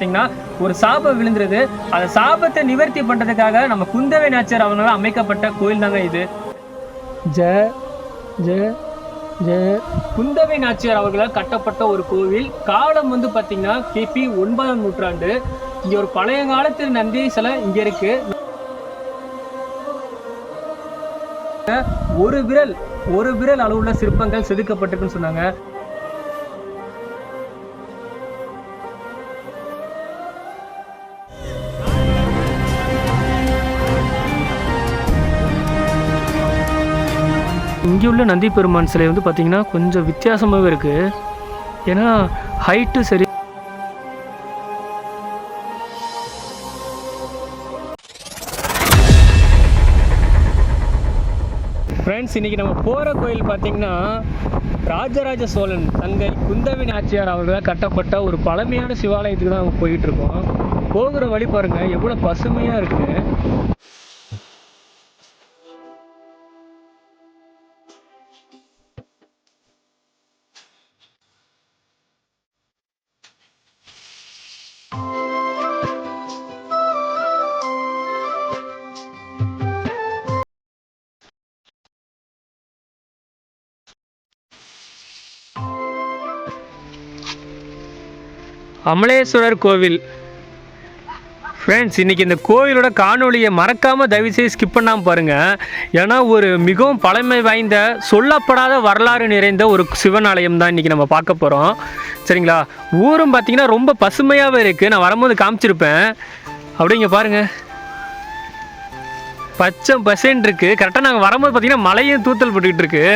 பார்த்தீங்கன்னா ஒரு சாபம் விழுந்துருது. அந்த சாபத்தை நிவர்த்தி பண்ணுறதுக்காக நம்ம குந்தவை நாச்சியார் அவங்களால அமைக்கப்பட்ட கோயில் தாங்க இது. ஜ ஜ ஜ குந்தவை நாச்சியார் அவர்களால் கட்டப்பட்ட ஒரு கோவில். காலம் வந்து பார்த்தீங்கன்னா கிபி 9ஆம் நூற்றாண்டு. இங்கே ஒரு பழைய காலத்து நந்தி சிலை இங்கே இருக்கு. ஒரு விரல் அளவுள்ள சிற்பங்கள் செதுக்கப்பட்டிருக்குன்னு சொன்னாங்க. இங்கே உள்ள நந்தி பெருமான் சிலை வந்து பார்த்தீங்கன்னா கொஞ்சம் வித்தியாசமாகவே இருக்குது. ஏன்னா ஹைட்டு சரி. ஃப்ரெண்ட்ஸ், இன்றைக்கி நம்ம போகிற கோயில் பார்த்தீங்கன்னா ராஜராஜ சோழன் தங்கை குந்தவை நாச்சியார் அவர்களால் கட்டப்பட்ட ஒரு பழமையான சிவாலயத்துக்கு தான் நம்ம போயிட்டுருக்கோம். போகிற வழி பாருங்கள் எவ்வளோ பசுமையாக இருக்குது. அமலேஸ்வரர் கோவில். ஃப்ரெண்ட்ஸ், இன்றைக்கி இந்த கோவிலோட காணொலியை மறக்காமல் தயவுசெய்து ஸ்கிப் பண்ணாமல் பாருங்கள். ஏன்னா ஒரு மிகவும் பழமை வாய்ந்த சொல்லப்படாத வரலாறு நிறைந்த ஒரு சிவன் ஆலயம் தான் இன்றைக்கி நம்ம பார்க்க போகிறோம். சரிங்களா? ஊரும் பார்த்திங்கன்னா ரொம்ப பசுமையாகவே இருக்குது. நான் வரும்போது காமிச்சிருப்பேன். அப்படிங்க பாருங்கள், பச்சை பசேன்னு இருக்குது. கரெக்டாக நாங்கள் வரும்போது பார்த்திங்கன்னா மழையும் தூத்தல் போட்டுக்கிட்டு இருக்கு.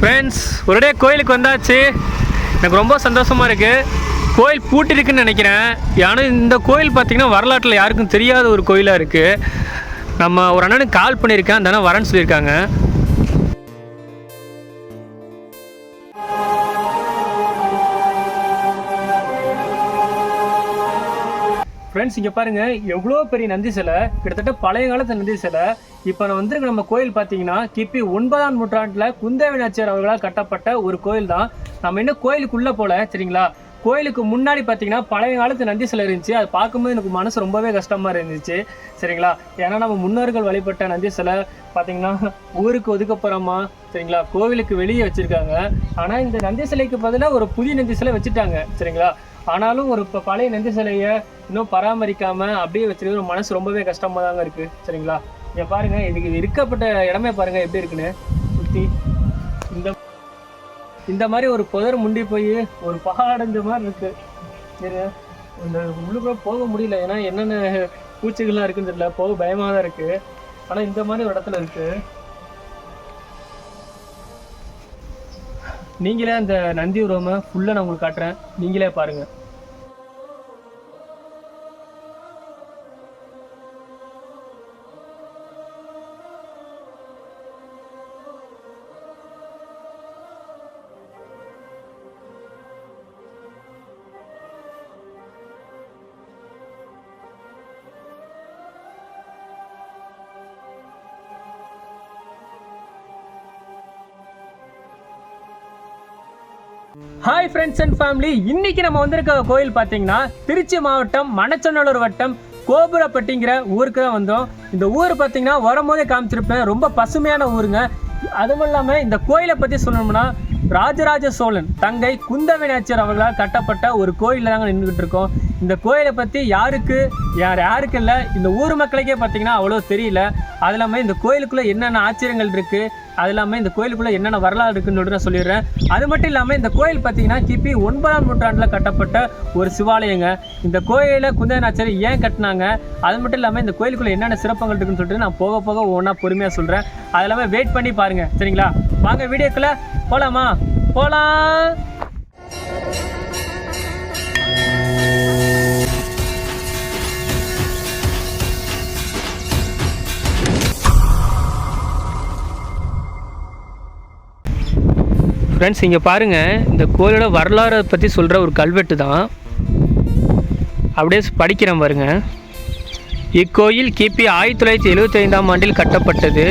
ஃப்ரெண்ட்ஸ், ஒரே கோயிலுக்கு வந்தாச்சு. எனக்கு ரொம்ப சந்தோஷமாக இருக்குது. கோயில் பூட்டிருக்குன்னு நினைக்கிறேன். ஏன்னா இந்த கோயில் பார்த்திங்கன்னா வரலாற்றில் யாருக்கும் தெரியாத ஒரு கோயிலாக இருக்குது. நம்ம ஒரு அண்ணனுக்கு கால் பண்ணியிருக்கேன், அந்த அண்ணன் வரேன்னு சொல்லியிருக்காங்க. ஃப்ரெண்ட்ஸ், இங்கே பாருங்கள் எவ்வளோ பெரிய நந்தி சிலை. கிட்டத்தட்ட பழைய காலத்து நந்தி சிலை. இப்போ நான் வந்திருக்க நம்ம கோயில் பார்த்தீங்கன்னா கிபி 9ஆம் நூற்றாண்டில் குந்தவை நாச்சியார் அவர்களால் கட்டப்பட்ட ஒரு கோயில் தான். நம்ம இன்னும் கோயிலுக்குள்ளே போகல. சரிங்களா? கோயிலுக்கு முன்னாடி பார்த்தீங்கன்னா பழைய காலத்து நந்தி சிலை இருந்துச்சு. அது பார்க்கும்போது எனக்கு மனசு ரொம்பவே கஷ்டமாக இருந்துச்சு. சரிங்களா? ஏன்னா நம்ம முன்னோர்கள் வழிபட்ட நந்தி சிலை பார்த்தீங்கன்னா ஊருக்கு ஒதுக்கப்புறமா சரிங்களா கோவிலுக்கு வெளியே வச்சுருக்காங்க. ஆனால் இந்த நந்தி சிலைக்கு பதிலாக ஒரு புதிய நந்தி சிலை வச்சுட்டாங்க. சரிங்களா? ஆனாலும் ஒரு இப்போ பழைய நந்தி சிலையை இன்னும் பராமரிக்காமல் அப்படியே வச்சுருக்க ஒரு மனசு ரொம்பவே கஷ்டமாக தாங்க இருக்குது. சரிங்களா? இங்கே பாருங்கள், இதுக்கு இருக்கப்பட்ட இடமே பாருங்கள் எப்படி இருக்குன்னு. சுற்றி இந்த மாதிரி ஒரு புதர் முண்டி போய் ஒரு பகாடஞ்ச மாதிரி இருக்குது. சரி, இந்த உள்ளுக்குள்ள போக முடியல. ஏன்னா என்னென்ன பூச்சிகள்லாம் இருக்குன்னு தெரியல. போக பயமாக தான் இருக்குது. ஆனால் இந்த மாதிரி ஒரு இடத்துல இருக்குது. நீங்களே அந்த நந்தி உருவமை ஃபுல்லாக நான் உங்களுக்கு காட்டுறேன். நீங்களே பாருங்கள். ஹாய் ஃப்ரெண்ட்ஸ் அண்ட் ஃபேமிலி, இன்னைக்கு நம்ம வந்திருக்க கோயில் பார்த்தீங்கன்னா திருச்சி மாவட்டம் மணச்சநல்லூர் வட்டம் கோபுரப்பட்டிங்கிற ஊருக்கு தான் வந்தோம். இந்த ஊர் பார்த்தீங்கன்னா வரும்போதே காமிச்சிருப்பேன், ரொம்ப பசுமையான ஊருங்க. அதுவும் இல்லாமல் இந்த கோயிலை பற்றி சொல்லணும்னா ராஜராஜ சோழன் தங்கை குந்தவை நாச்சியார் அவர்களால் கட்டப்பட்ட ஒரு கோயிலில் தாங்க நின்றுக்கிட்டு இருக்கோம். இந்த கோயிலை பற்றி யாருக்கு இல்லை, இந்த ஊர் மக்களுக்கே பார்த்தீங்கன்னா அவ்வளோ தெரியல. அது இல்லாமல் இந்த கோயிலுக்குள்ளே என்னென்ன ஆச்சரியங்கள் இருக்குது, அது இல்லாமல் இந்த கோயிலுக்குள்ளே என்னென்ன வரலாறு இருக்குன்னு சொல்லிட்டு நான் சொல்லிடுறேன். அது மட்டும் இல்லாமல் இந்த கோயில் பார்த்தீங்கன்னா கிபி 9ஆம் நூற்றாண்டில் கட்டப்பட்ட ஒரு சிவாலயங்க. இந்த கோயிலை குந்தவை நாச்சியார் ஏன் கட்டினாங்க, அது மட்டும் இல்லாமல் இந்த கோயிலுக்குள்ளே என்னென்ன சிறப்புகள் இருக்குன்னு சொல்லிட்டு நான் போக போக ஒவ்வொன்றா பொறுமையாக சொல்கிறேன். அது இல்லாமல் வெயிட் பண்ணி பாருங்கள். சரிங்களா? வாங்க வீடியோக்குள்ளே போகலாமா? போகலாம். ஃப்ரெண்ட்ஸ் இங்கே பாருங்கள், இந்த கோயிலோட வரலாறை பற்றி சொல்கிற ஒரு கல்வெட்டு தான். அப்படியே படிக்கிறேன் பாருங்க. இக்கோயில் கிபி 1975ஆம் ஆண்டில் கட்டப்பட்டது.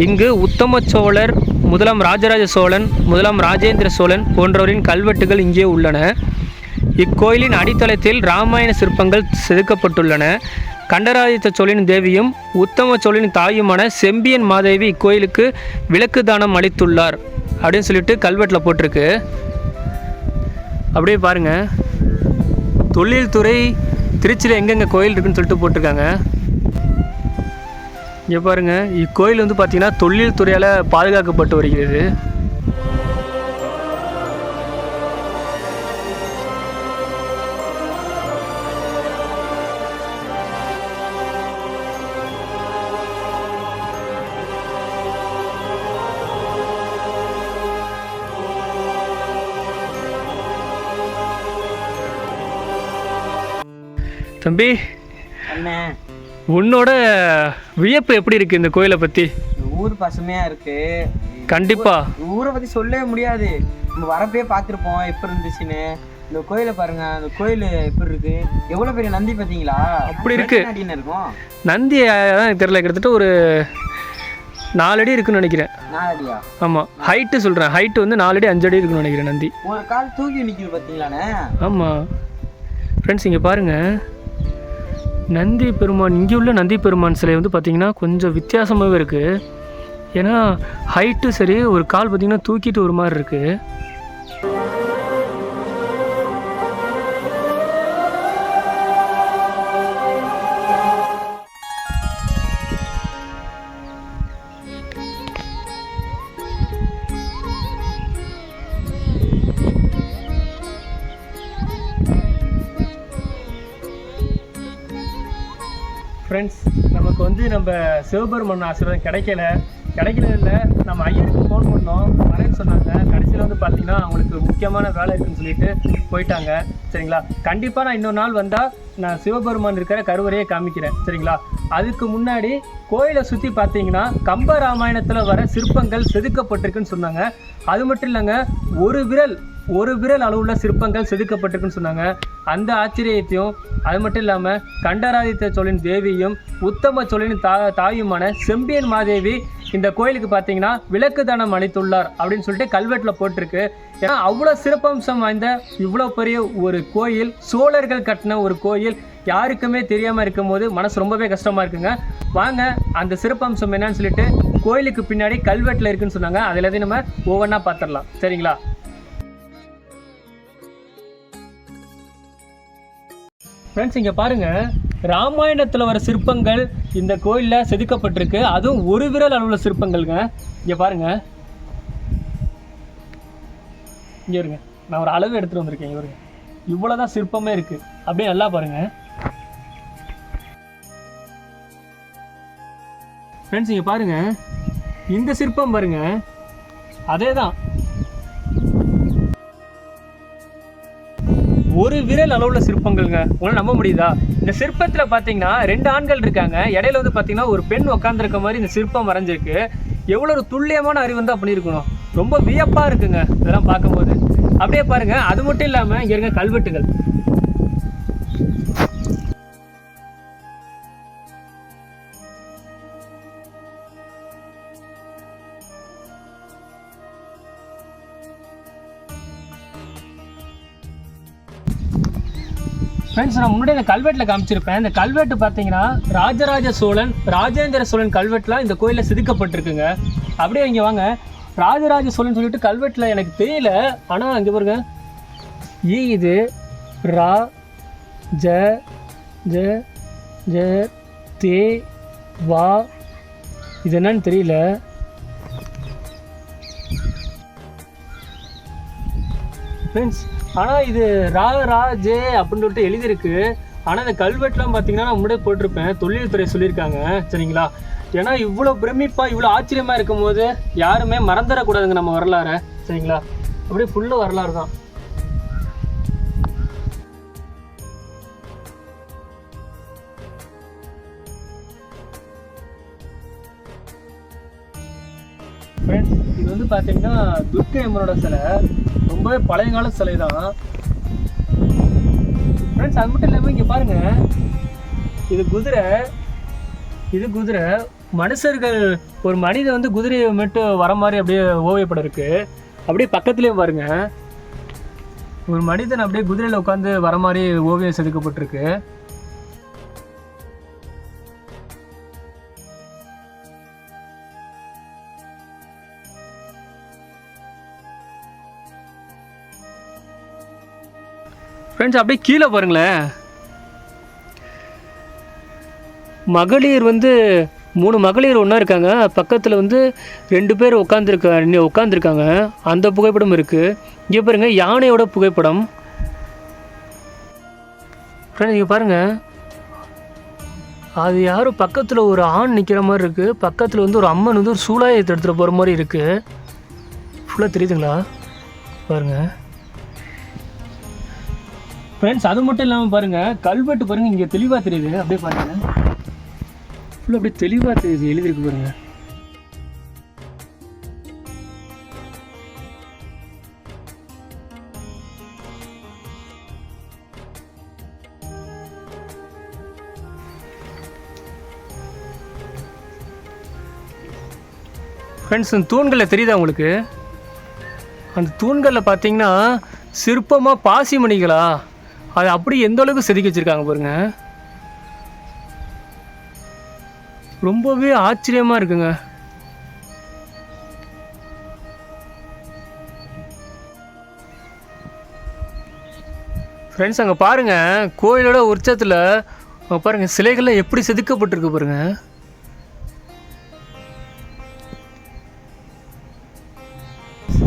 இங்கு உத்தம சோழர், முதலாம் ராஜராஜ சோழன், முதலாம் ராஜேந்திர சோழன் போன்றவரின் கல்வெட்டுகள் இங்கே உள்ளன. இக்கோயிலின் அடித்தளத்தில் இராமாயண சிற்பங்கள் செதுக்கப்பட்டுள்ளன. கண்டராதித்த சோழனின் தேவியும் உத்தம சோழனின் தாயுமான செம்பியன் மாதேவி இக்கோயிலுக்கு விளக்கு தானம் அளித்துள்ளார் அப்படின்னு சொல்லிட்டு கல்வெட்டில் போட்டிருக்கு. அப்படியே பாருங்கள், தொழில்துறை திருச்சியில் எங்கெங்கே கோயில் இருக்குன்னு சொல்லிட்டு போட்டிருக்காங்க. இங்கே பாருங்கள், இக்கோயில் வந்து பார்த்திங்கன்னா தொழில் துறையால் பாதுகாக்கப்பட்டு வருகிறது. தம்பி, உன்னோட வியப்பு எப்படி இருக்கு இந்த கோயிலை பத்தி? ஊர் பசுமையா இருக்கு. கண்டிப்பா ஊரை பத்தி சொல்லவே முடியாது. நம்ம வரப்பே பார்த்துருப்போம் எப்படி இருந்துச்சுன்னு. இந்த கோயிலை பாருங்க, அந்த கோயில் எப்படி இருக்கு, எவ்வளவு பெரிய நந்தி பார்த்தீங்களா? அப்படி இருக்கு. இருக்கும் நந்தி எனக்கு தெரியல, கிட்டத்தட்ட ஒரு 4 அடி இருக்குன்னு நினைக்கிறேன். 4 அடியா? ஆமாம், ஹைட்டு சொல்கிறேன். ஹைட்டு வந்து 4 அடி 5 அடி இருக்குன்னு நினைக்கிறேன் நந்தி. ஒரு கால் தூக்கி நிற்கிது பார்த்தீங்களாண்ணே? ஆமாம் ஃப்ரெண்ட்ஸ், இங்கே பாருங்கள், நந்தி பெருமான், இங்கே உள்ள நந்தி பெருமான் சிலை வந்து பார்த்திங்கன்னா கொஞ்சம் வித்தியாசமாகவே இருக்குது. ஏன்னா ஹைட்டு சரி, ஒரு கால் பார்த்திங்கன்னா தூக்கிட்டு ஒரு மாதிரி இருக்குது. ஃப்ரெண்ட்ஸ், நமக்கு வந்து நம்ம சிவபெருமான் ஆசீர்வாதம் கிடைக்கல இல்லை. நம்ம ஐயருக்கு ஃபோன் பண்ணோம், வரேன்னு சொன்னாங்க. கடைசியில் வந்து பார்த்திங்கன்னா அவங்களுக்கு முக்கியமான வேலை இருக்குதுன்னு சொல்லிட்டு போயிட்டாங்க. சரிங்களா? கண்டிப்பாக நான் இன்னொரு நாள் வந்தால் நான் சிவபெருமான் இருக்கிற கருவறையை காமிக்கிறேன். சரிங்களா? அதுக்கு முன்னாடி கோயிலை சுற்றி பார்த்தீங்கன்னா கம்ப ராமாயணத்தில் வர சிற்பங்கள் செதுக்கப்பட்டிருக்குன்னு சொன்னாங்க. அது மட்டும் இல்லைங்க, ஒரு விரல் அளவுள்ள சிற்பங்கள் செதுக்கப்பட்டிருக்குன்னு சொன்னாங்க. அந்த ஆச்சரியத்தையும், அது மட்டும் இல்லாமல் கண்டராதித்த சோழனின் தேவியும் உத்தம சோழனின் தாயுமான செம்பியன் மாதேவி இந்த கோயிலுக்கு பார்த்தீங்கன்னா விளக்கு தானம் அளித்துள்ளார் அப்படின்னு சொல்லிட்டு கல்வெட்டில் போட்டிருக்கு. ஏன்னா அவ்வளோ சிறப்பம்சம் வாய்ந்த இவ்வளோ பெரிய ஒரு கோயில், சோழர்கள் கட்டின ஒரு கோயில் யாருக்குமே தெரியாமல் இருக்கும் போது மனசு ரொம்பவே கஷ்டமாக இருக்குங்க. வாங்க அந்த சிறப்பம்சம் என்னன்னு சொல்லிட்டு கோயிலுக்கு பின்னாடி கல்வெட்டில் இருக்குன்னு சொன்னாங்க. அதில் எல்லாத்தையும் நம்ம ஒவ்வொன்றா பார்த்துடலாம். சரிங்களா? ஃப்ரெண்ட்ஸ், இங்கே பாருங்கள், ராமாயணத்தில் வர சிற்பங்கள் இந்த கோயிலில் செதுக்கப்பட்டிருக்கு. அதுவும் ஒரு விரல் அளவுள்ள சிற்பங்கள்ங்க. இங்கே பாருங்கள், இங்கே இருங்க, நான் ஒரு அளவு எடுத்துகிட்டு வந்திருக்கேன். இங்கே வருங்க, இவ்வளோதான் சிற்பமே இருக்குது. அப்படியே நல்லா பாருங்கள் ஃப்ரெண்ட்ஸ். இங்கே பாருங்கள், இந்த சிற்பம் பாருங்கள், அதே தான் ஒரு விரல் அளவுள்ள சிற்பங்கள்ங்க. உங்களால் நம்ப முடியுதா? இந்த சிற்பத்தில் பார்த்தீங்கன்னா 2 ஆண்கள் இருக்காங்க. இடையில வந்து பார்த்தீங்கன்னா ஒரு பெண் உட்காந்துருக்க மாதிரி இந்த சிற்பம் வரைஞ்சிருக்கு. எவ்வளோ ஒரு துல்லியமான அறிவு வந்து அப்படி இருக்கணும். ரொம்ப வியப்பாக இருக்குங்க இதெல்லாம் பார்க்கும்போது. அப்படியே பாருங்க, அது மட்டும் இல்லாமல் இங்கே இருக்க கல்வெட்டுகள். ஃப்ரெண்ட்ஸ், நான் முன்னாடி இந்த கல்வெட்டில் காமிச்சிருப்பேன். இந்த கல்வெட்டு பார்த்தீங்கன்னா ராஜராஜ சோழன், ராஜேந்திர சோழன் கல்வெட்டுலாம் இந்த கோயிலில் செதுக்கப்பட்டிருக்குங்க. அப்படியே இங்கே வாங்க, ராஜராஜ சோழன் சொல்லிட்டு கல்வெட்டில் எனக்கு தெரியல, ஆனால் இங்கே பாருங்க, இது ரா ஜ ஜ ஜ தே வா, இது என்னன்னு தெரியல. ஃப்ரெண்ட்ஸ், ஆனால் இது ரா ஜே அப்படின்னு சொல்லிட்டு எழுதியிருக்கு. ஆனால் இந்த கல்வெட்டுலாம் பார்த்தீங்கன்னா நான் முன்னாடியே போட்டிருப்பேன், தொழில்துறை சொல்லியிருக்காங்க. சரிங்களா? ஏன்னா இவ்வளோ பிரமிப்பாக இவ்வளோ ஆச்சரியமாக இருக்கும் போது யாருமே மறந்துடக்கூடாதுங்க நம்ம வரலாறை. சரிங்களா? அப்படியே ஃபுல்லாக வரலாறு தான். ஃப்ரெண்ட்ஸ், இது வந்து பார்த்தீங்கன்னா துர்க்கை அம்மனோட சிலை, ரொம்பவே பழைய கால சிலை தான் ஃப்ரெண்ட்ஸ். அது மட்டும் இல்லாமல் இங்கே பாருங்க, இது குதிரை மனுஷர்கள், ஒரு மனிதன் வந்து குதிரையை மட்டும் வர மாதிரி அப்படியே ஓவியப்படம் இருக்கு. அப்படியே பக்கத்துலேயே பாருங்க, ஒரு மனிதன் அப்படியே குதிரையில் உட்காந்து வர மாதிரி ஓவியம் செதுக்கப்பட்டிருக்கு. ஃப்ரெண்ட்ஸ் அப்படியே கீழே பாருங்களேன், மகளிர் வந்து 3 மகளிர் ஒன்றா இருக்காங்க. பக்கத்தில் வந்து 2 பேர் உட்காந்துருக்காங்க. அந்த புகைப்படம் இருக்குது. இங்கே பாருங்கள் யானையோட புகைப்படம். ஃப்ரெண்ட்ஸ் இங்கே பாருங்கள், அது யாரும் பக்கத்தில் ஒரு ஆண் நிற்கிற மாதிரி இருக்குது. பக்கத்தில் வந்து ஒரு அம்மன் வந்து ஒரு சூலாயத்தை எடுத்துகிட்டு போகிற மாதிரி இருக்குது. ஃபுல்லாக தெரியுதுங்களா பாருங்கள் ஃப்ரெண்ட்ஸ். அது மட்டும் இல்லாமல் பாருங்கள், கல்வெட்டு பாருங்கள் இங்கே தெளிவாக தெரியுது. அப்படியே பாருங்கள், ஃபுல்லாக அப்படியே தெளிவாக தெரியுது, எழுதிருக்கு பாருங்கள். ஃப்ரெண்ட்ஸ் தூண்களில் தெரியுதா உங்களுக்கு? அந்த தூண்களில் பார்த்தீங்கன்னா சிற்பமாக பாசி மணிகளா, அது அப்படி எந்த அளவுக்கு செதுக்கி வச்சுருக்காங்க பாருங்க. ரொம்பவே ஆச்சரியமாக இருக்குங்க. ஃப்ரெண்ட்ஸ் அங்கே பாருங்கள், கோயிலோட உற்சவத்தில் பாருங்கள் சிலைகள்லாம் எப்படி செதுக்கப்பட்டிருக்கு பாருங்கள்.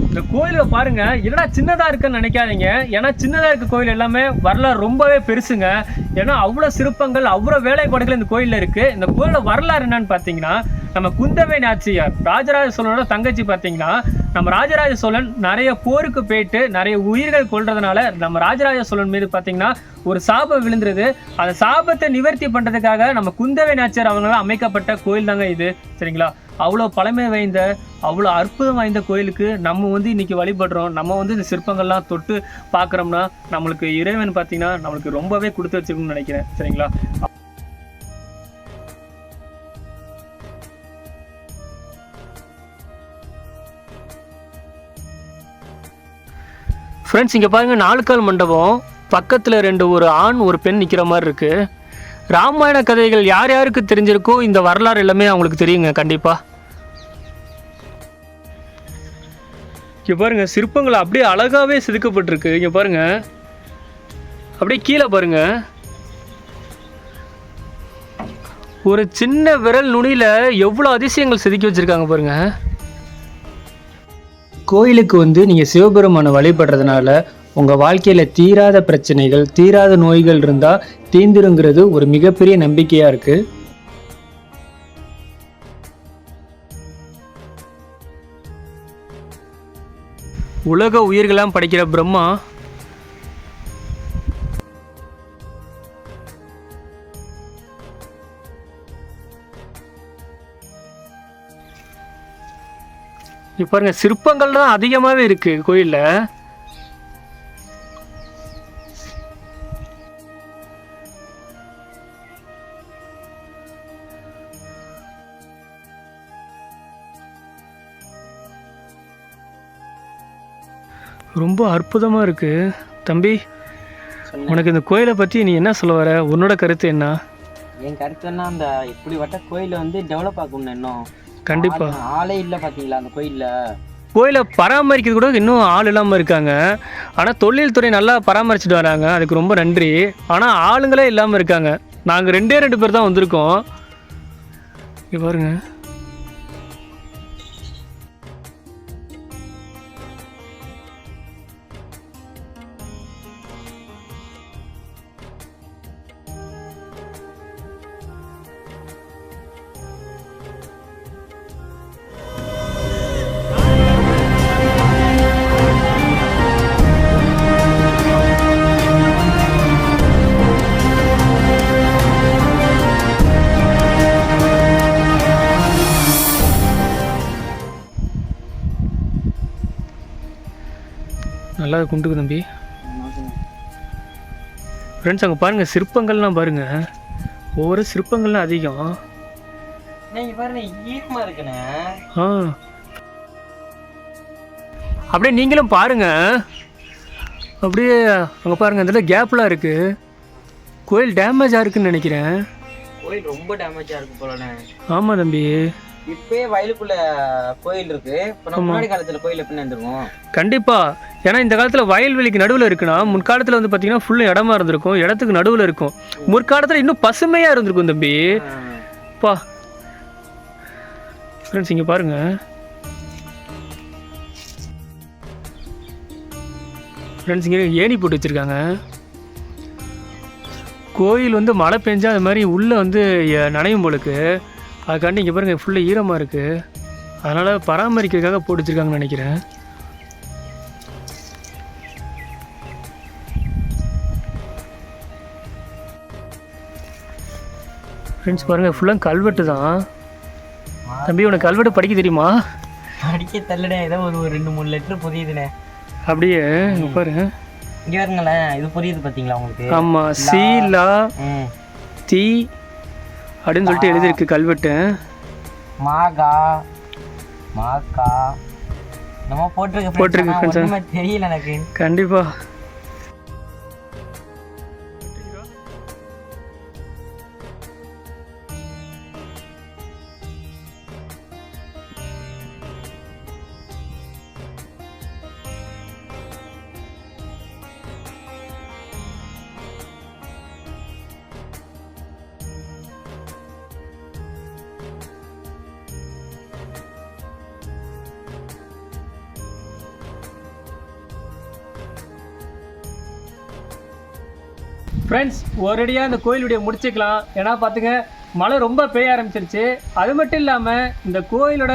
இந்த கோயிலை பாருங்க, என்னடா சின்னதா இருக்குன்னு நினைக்காதீங்க. ஏன்னா சின்னதா இருக்க கோயில் எல்லாமே வரலாறு ரொம்பவே பெருசுங்க. ஏன்னா அவ்வளோ சிற்பங்கள், அவ்வளோ வேலைப்பாடுகள் இந்த கோயிலில் இருக்கு. இந்த கோயிலோட வரலாறு என்னன்னு பார்த்தீங்கன்னா, நம்ம குந்தவை நாச்சியார் ராஜராஜ சோழனோட தங்கச்சி. பார்த்தீங்கன்னா நம்ம ராஜராஜ சோழன் நிறைய போருக்கு போயிட்டு நிறைய உயிர்கள் கொள்றதுனால நம்ம ராஜராஜ சோழன் மீது பார்த்தீங்கன்னா ஒரு சாபம் விழுந்துருது. அந்த சாபத்தை நிவர்த்தி பண்ணுறதுக்காக நம்ம குந்தவை நாச்சியார் அவங்களால அமைக்கப்பட்ட கோயில் தாங்க இது. சரிங்களா? அவ்வளோ பழமை வாய்ந்த, அவ்வளோ அற்புதம் வாய்ந்த கோயிலுக்கு நம்ம வந்து இன்றைக்கி வழிபடுறோம். நம்ம வந்து இந்த சிற்பங்கள்லாம் தொட்டு பார்க்குறோம்னா நம்மளுக்கு இறைவன் பார்த்திங்கன்னா நம்மளுக்கு ரொம்பவே கொடுத்து வச்சுக்கணும்னு நினைக்கிறேன். சரிங்களா? ஃப்ரெண்ட்ஸ் இங்கே பாருங்கள், 4 கால் மண்டபம், பக்கத்தில் ஒரு ஆண் ஒரு பெண் நிற்கிற மாதிரி இருக்குது. ராமாயண கதைகள் யார் யாருக்கு தெரிஞ்சிருக்கோ இந்த வரலாறு எல்லாமே அவங்களுக்கு தெரியுங்க கண்டிப்பாக. இங்கே பாருங்கள் சிற்பங்கள் அப்படியே அழகாகவே செதுக்கப்பட்டிருக்கு. இங்கே பாருங்கள், அப்படியே கீழே பாருங்கள், ஒரு சின்ன விரல் நுனியில் எவ்வளோ அதிசயங்கள் செதுக்கி வச்சுருக்காங்க பாருங்கள். கோயிலுக்கு வந்து நீங்கள் சிவபெருமானை வழிபடுறதுனால உங்கள் வாழ்க்கையில் தீராத பிரச்சனைகள், தீராத நோய்கள் இருந்தால் தீந்துருங்கிறது ஒரு மிகப்பெரிய நம்பிக்கையாக இருக்குது. உலக உயிர்களெல்லாம் படைக்கிற பிரம்மா இப்போ பாருங்க, சிற்பங்கள் தான் அதிகமாகவே இருக்குது கோயிலில். ரொம்ப அற்புதமாக இருக்குது. தம்பி, உனக்கு இந்த கோயிலை பற்றி நீ என்ன சொல்ல வர? உன்னோட கருத்து என்ன? என் கருத்து என்ன, அந்த இப்படிப்பட்ட கோயிலை வந்து டெவலப் ஆகணும். இன்னும் கண்டிப்பாக ஆளே இல்லை பார்த்தீங்களா அந்த கோயிலை பராமரிக்கிறது கூட இன்னும் ஆள் இல்லாமல் இருக்காங்க. ஆனால் தொழில்துறை நல்லா பராமரிச்சுட்டு வராங்க, அதுக்கு ரொம்ப நன்றி. ஆனால் ஆளுங்களே இல்லாமல் இருக்காங்க. நாங்கள் 2 பேர் தான் வந்திருக்கோம். இங்கே பாருங்க, நல்லா குண்டுக்கு தம்பி. ஃப்ரெண்ட்ஸ் அங்கே பாருங்கள், சிற்பங்கள்லாம் பாருங்கள், ஒவ்வொரு சிற்பங்கள்லாம் அதிகம். நீங்கள் பாருங்க ஈரமாக இருக்குண்ணே. ஆ அப்படியே நீங்களும் பாருங்கள். அப்படியே அங்கே பாருங்கள், அந்த கேப்லாம் இருக்குது. கோயில் டேமேஜாக இருக்குன்னு நினைக்கிறேன். கோயில் ரொம்ப டேமேஜாக இருக்கு போலண்ணே. ஆமாம் தம்பி. இப்பயே வயலுக்குள்ள கோயில் இருக்கு. இப்போ நம்ம முன்னாடி காலத்தில் கோயில் எப்படி இருந்திருக்கும்? கண்டிப்பாக. ஏன்னா இந்த காலத்தில் வயல்வெளிக்கு நடுவில் இருக்குன்னா, முற்காலத்தில் வந்து பார்த்தீங்கன்னா ஃபுல்லாக இடமா இருந்திருக்கும், இடத்துக்கு நடுவில் இருக்கும். முற்காலத்தில் இன்னும் பசுமையாக இருந்திருக்கும் தம்பி. பா ஃப்ரெண்ட்ஸ் இங்கே பாருங்கள். ஃப்ரெண்ட்ஸ் இங்கே ஏணி போட்டு வச்சுருக்காங்க. கோயில் வந்து மழை பெஞ்சா அது மாதிரி உள்ளே வந்து நனையும் போலுக்கு. அதுக்காண்டி இங்கே பாருங்கள் ஃபுல்லாக ஈரமாக இருக்குது. அதனால் பராமரிக்கிறதுக்காக போட்டு வச்சுருக்காங்கன்னு நினைக்கிறேன். ஃப்ரெண்ட்ஸ் பாருங்கள், ஃபுல்லாக கல்வெட்டு தான். தம்பி உனக்கு கல்வெட்டு படிக்க தெரியுமா? படிக்க தள்ளுடே, ஏதோ ஒரு 2-3 லெட்டர் புரியுதுண்ணே. அப்படியே இங்கே பாருங்க, இங்கே வருங்களேன், இது புரியுது பார்த்தீங்களா உங்களுக்கு? ஆமாம், சி லா தி அப்படின்னு சொல்லிட்டு எழுதியிருக்கு கல்வெட்டு. மாகா மாக்கா நம்ம போட்டிருக்கு தெரியல எனக்கு. கண்டிப்பாக. ஃப்ரெண்ட்ஸ் ஒரேடியாக இந்த கோயில் வீடியோ முடிச்சுக்கலாம். ஏன்னா பார்த்துங்க, மழை ரொம்ப பெய்ய ஆரம்பிச்சிருச்சு. அது மட்டும் இல்லாமல் இந்த கோயிலோட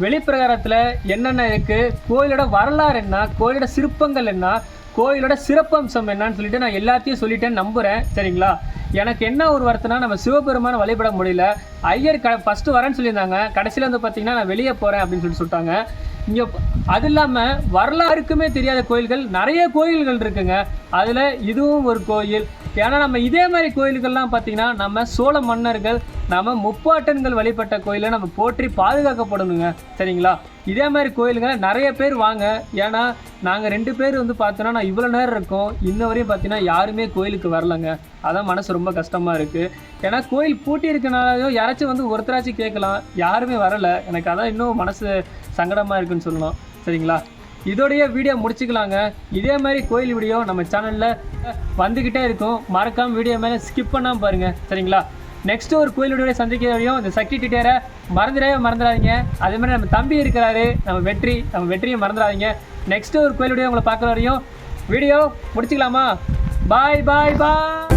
வெளிப்பிரகாரத்தில் என்னென்ன இருக்குது, கோயிலோட வரலாறு என்ன, கோயிலோட சிற்பங்கள் என்ன, கோயிலோட சிறப்பம்சம் என்னன்னு சொல்லிட்டு நான் எல்லாத்தையும் சொல்லிட்டேன்னு நம்புகிறேன். சரிங்களா? எனக்கு என்ன ஒரு வருத்தம்னா, நம்ம சிவபெருமான வழிபட முடியல. ஐயர் ஃபஸ்ட்டு வரேன்னு சொல்லியிருந்தாங்க, கடைசியில் வந்து பார்த்திங்கன்னா நான் வெளியே போகிறேன் அப்படின்னு சொல்லிட்டாங்க. இங்கே அது இல்லாமல் வரலாறுக்குமே தெரியாத கோயில்கள் நிறைய கோயில்கள் இருக்குங்க. அதில் இதுவும் ஒரு கோயில். ஏன்னா நம்ம இதே மாதிரி கோயில்கள்லாம் பார்த்திங்கன்னா நம்ம சோழ மன்னர்கள், நம்ம முப்பாட்டன்கள் வழிபட்ட கோயிலை நம்ம போற்றி பாதுகாக்கப்படணுங்க. சரிங்களா? இதே மாதிரி கோயில்கள் நிறைய பேர் வாங்க. ஏன்னா நாங்கள் 2 பேர் வந்து பார்த்தோன்னா நான் இவ்வளோ நேரம் இருக்கோம், இன்ன வரையும் பார்த்தீங்கன்னா யாருமே கோயிலுக்கு வரலங்க. அதான் மனசு ரொம்ப கஷ்டமாக இருக்குது. ஏன்னா கோயில் பூட்டி இருக்கனாலையும் யாராச்சும் வந்து ஒருத்தராச்சும் கேட்கலாம், யாருமே வரலை. எனக்கு அதான் இன்னும் மனசு சங்கடமாக இருக்குன்னு சொல்லணும். சரிங்களா? இதோடைய வீடியோ முடிச்சுக்கலாங்க. இதே மாதிரி கோயில் வீடியோ நம்ம சேனலில் வந்துக்கிட்டே இருக்கும். மறக்காமல் வீடியோ மேலே ஸ்கிப் பண்ணாமல் பாருங்கள். சரிங்களா? நெக்ஸ்ட்டு ஒரு கோயில் வீடியோ சந்திக்கிற வரையும் இந்த சக்தி டிட்டரை மறந்துடாதீங்க. அதே மாதிரி நம்ம தம்பி இருக்கிறாரு, நம்ம வெற்றியை மறந்துடாதீங்க. நெக்ஸ்ட்டு ஒரு கோயில் வீடியோ உங்களை பார்க்குற வரையும் வீடியோ முடிச்சுக்கலாமா? பாய் பாய் பாய்.